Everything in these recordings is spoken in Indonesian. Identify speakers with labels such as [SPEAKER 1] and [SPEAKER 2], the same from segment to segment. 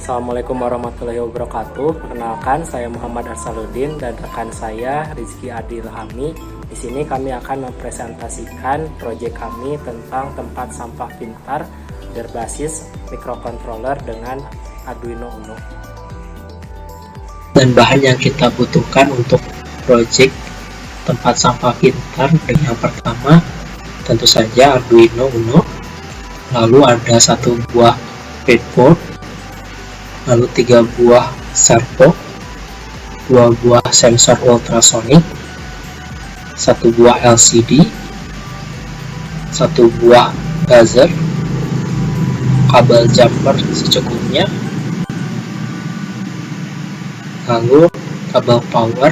[SPEAKER 1] Assalamualaikum warahmatullahi wabarakatuh. Perkenalkan, saya Muhammad Arsaluddin dan rekan saya Rizky Adil Hami. Di sini kami akan mempresentasikan proyek kami tentang tempat sampah pintar berbasis microcontroller dengan Arduino Uno.
[SPEAKER 2] Dan bahan yang kita butuhkan untuk proyek tempat sampah pintar, yang pertama tentu saja Arduino Uno, lalu ada 1 buah breadboard, lalu 3 buah servo, 2 buah sensor ultrasonic, 1 buah LCD, 1 buah buzzer, kabel jumper secukupnya, lalu kabel power,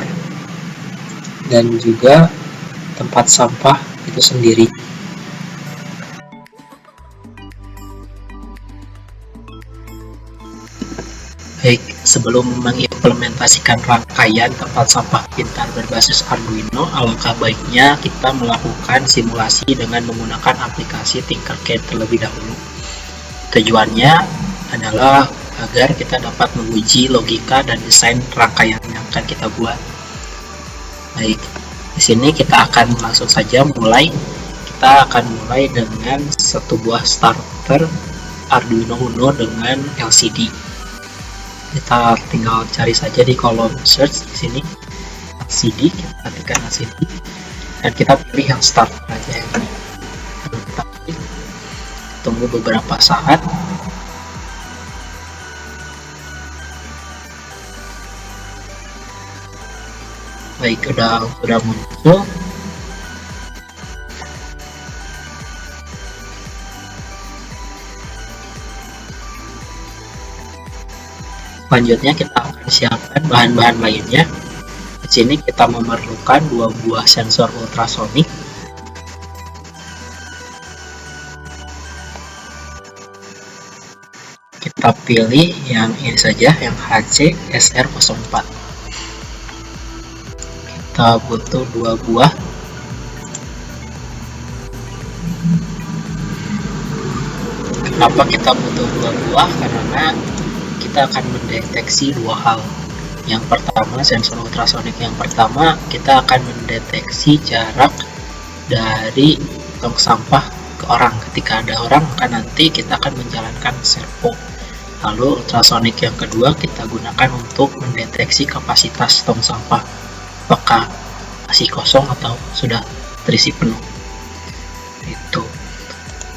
[SPEAKER 2] dan juga tempat sampah itu sendiri. Baik, sebelum mengimplementasikan rangkaian tempat sampah pintar berbasis Arduino, alangkah baiknya kita melakukan simulasi dengan menggunakan aplikasi Tinkercad terlebih dahulu. Tujuannya adalah agar kita dapat menguji logika dan desain rangkaian yang akan kita buat. Baik, di sini kita akan langsung saja mulai. Kita akan mulai dengan 1 buah starter Arduino Uno dengan LCD. Kita tinggal cari saja di kolom search di sini LCD, kita ketikkan LCD dan kita pilih yang start aja ya. Kita tunggu beberapa saat. Baik, sudah muncul. Selanjutnya kita akan siapkan bahan-bahan lainnya. Di sini kita memerlukan 2 buah sensor ultrasonic, kita pilih yang ini saja, yang HC SR04. Kita butuh 2 buah. Kenapa kita butuh 2 buah? Karena kita akan mendeteksi 2 hal. Yang pertama, sensor ultrasonic yang pertama, kita akan mendeteksi jarak dari tong sampah ke orang. Ketika ada orang, maka nanti kita akan menjalankan servo. Lalu ultrasonic yang kedua kita gunakan untuk mendeteksi kapasitas tong sampah, apakah masih kosong atau sudah terisi penuh. Itu.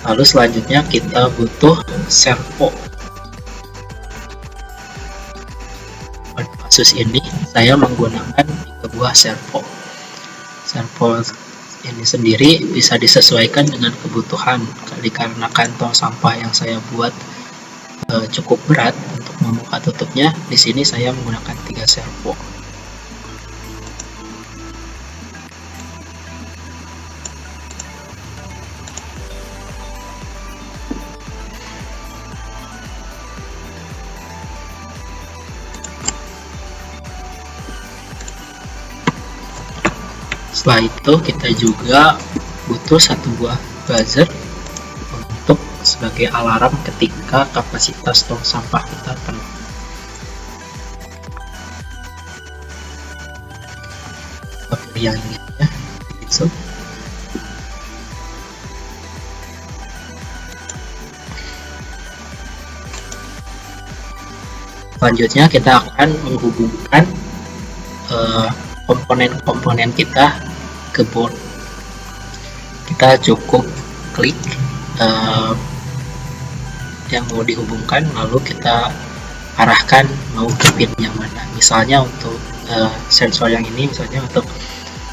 [SPEAKER 2] Lalu selanjutnya kita butuh servo. Pada kasus ini saya menggunakan 3 buah servo. Servo ini sendiri bisa disesuaikan dengan kebutuhan. Dikarenakan tong sampah yang saya buat cukup berat untuk membuka tutupnya, di sini saya menggunakan 3 servo. Setelah itu kita juga butuh 1 buah buzzer untuk sebagai alarm ketika kapasitas tong sampah kita penuh. Kita pilih yang ini ya, gitu. Selanjutnya kita akan menghubungkan komponen-komponen kita ke board. Kita cukup klik yang mau dihubungkan, lalu kita arahkan mau ke pin yang mana. Misalnya untuk sensor yang ini, misalnya untuk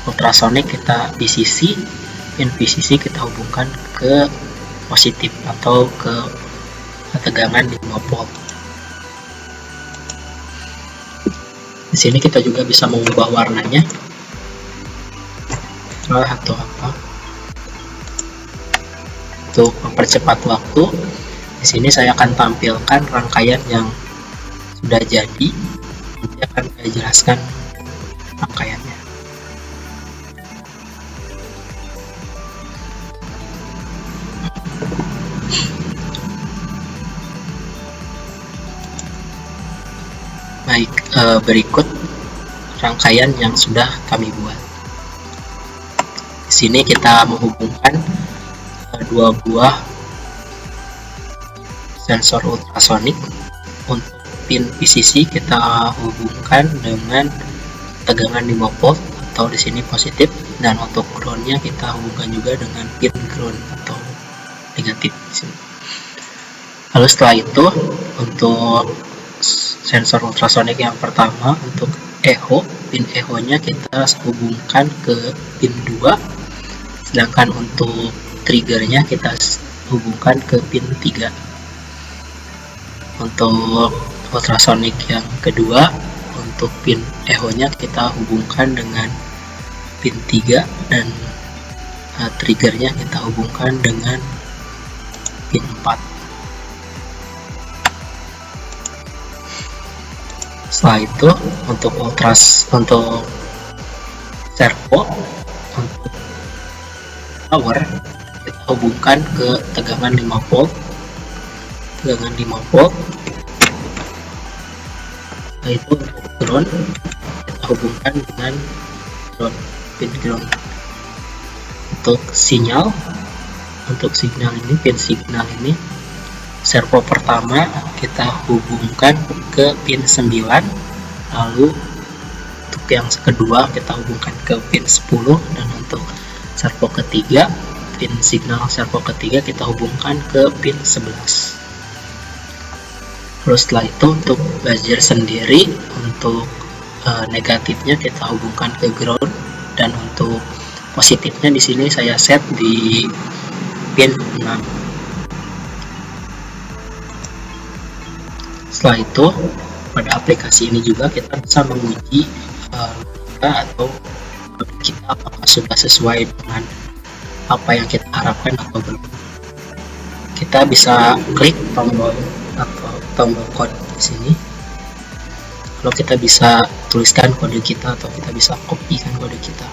[SPEAKER 2] ultrasonic, kita VCC, pin VCC kita hubungkan ke positif atau ke tegangan 5 volt. Di sini kita juga bisa mengubah warnanya atau apa untuk mempercepat waktu. Di sini saya akan tampilkan rangkaian yang sudah jadi, nanti akan saya jelaskan rangkaiannya. Baik, berikut rangkaian yang sudah kami buat. Di sini kita menghubungkan dua buah sensor ultrasonik. Untuk pin PCC kita hubungkan dengan tegangan 5 volt atau di sini positif, dan untuk groundnya kita hubungkan juga dengan pin ground atau negatif di sini. Lalu setelah itu untuk sensor ultrasonik yang pertama, untuk echo, pin echo nya kita hubungkan ke pin 2, sedangkan untuk triggernya kita hubungkan ke pin 3. Untuk ultrasonik yang kedua, untuk pin echo nya kita hubungkan dengan pin 3 dan triggernya kita hubungkan dengan pin 4. Setelah itu untuk servo, untuk power kita hubungkan ke tegangan 5 volt. Setelah itu untuk ground kita hubungkan dengan pin ground. Untuk sinyal ini, pin signal ini, servo pertama kita hubungkan ke pin 9, lalu untuk yang kedua kita hubungkan ke pin 10, dan untuk servo ketiga, pin signal servo ketiga kita hubungkan ke pin 11. Lalu setelah itu untuk buzzer sendiri, untuk negatifnya kita hubungkan ke ground, dan untuk positifnya di sini saya set di pin 6. Setelah itu pada aplikasi ini juga kita bisa menguji atau kita apakah sudah sesuai dengan apa yang kita harapkan atau belum. Kita bisa klik tombol kode di sini, lalu kita bisa tuliskan kode kita atau kita bisa kopikan kode kita.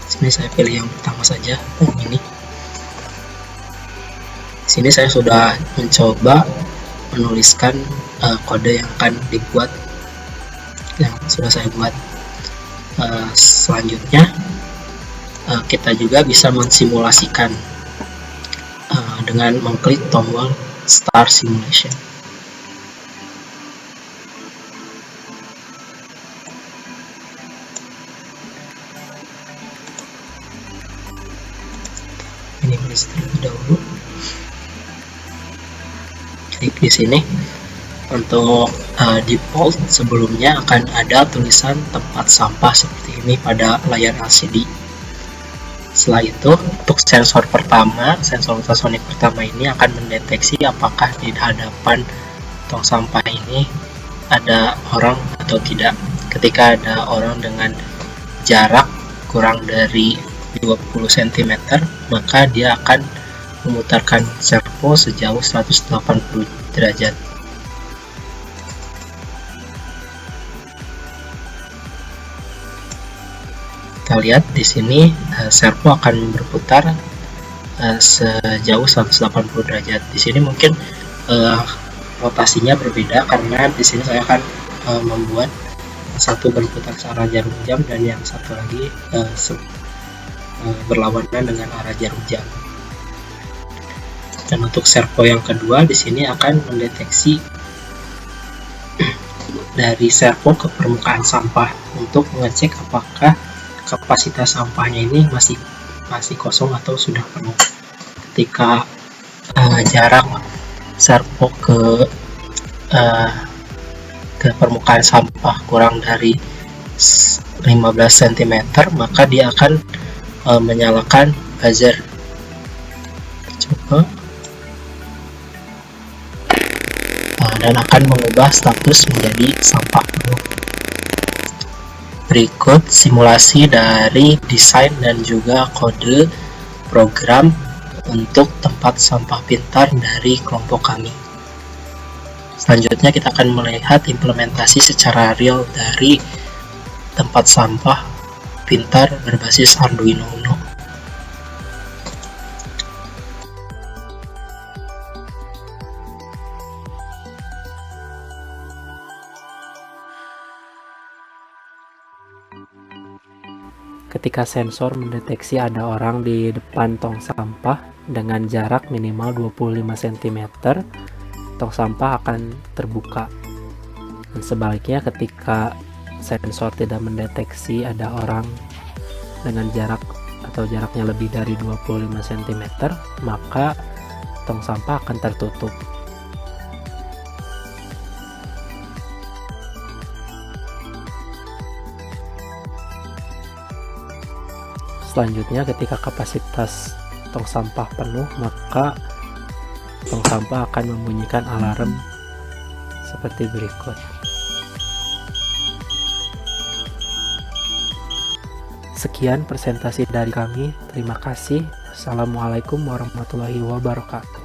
[SPEAKER 2] Sini saya pilih yang pertama saja, ini. Sini saya sudah mencoba menuliskan kode yang akan dibuat, yang sudah saya buat. Selanjutnya kita juga bisa mensimulasikan dengan mengklik tombol Start Simulation. Ini terlebih dahulu. Klik di sini. Untuk default sebelumnya akan ada tulisan tempat sampah seperti ini pada layar LCD. Setelah itu untuk sensor ultrasonik pertama ini akan mendeteksi apakah di hadapan tong sampah ini ada orang atau tidak. Ketika ada orang dengan jarak kurang dari 20 cm, maka dia akan memutarkan servo sejauh 180 derajat. Kita lihat di sini servo akan berputar sejauh 180 derajat. Di sini mungkin rotasinya berbeda karena di sini saya akan membuat satu berputar searah jarum jam dan yang satu lagi berlawanan dengan arah jarum jam. Dan untuk servo yang kedua di sini akan mendeteksi dari servo ke permukaan sampah untuk mengecek apakah kapasitas sampahnya ini masih kosong atau sudah penuh. Ketika jarak servo ke permukaan sampah kurang dari 15 cm, maka dia akan menyalakan buzzer. Coba. Dan akan mengubah status menjadi sampah penuh. Berikut simulasi dari desain dan juga kode program untuk tempat sampah pintar dari kelompok kami. Selanjutnya kita akan melihat implementasi secara real dari tempat sampah pintar berbasis Arduino Uno.
[SPEAKER 1] ketika sensor mendeteksi ada orang di depan tong sampah dengan jarak minimal 25 cm, tong sampah akan terbuka. Dan sebaliknya ketika sensor tidak mendeteksi ada orang dengan jarak atau jaraknya lebih dari 25 cm, maka tong sampah akan tertutup. Selanjutnya, ketika kapasitas tong sampah penuh, maka tong sampah akan membunyikan alarm seperti berikut. Sekian presentasi dari kami. Terima kasih. Assalamualaikum warahmatullahi wabarakatuh.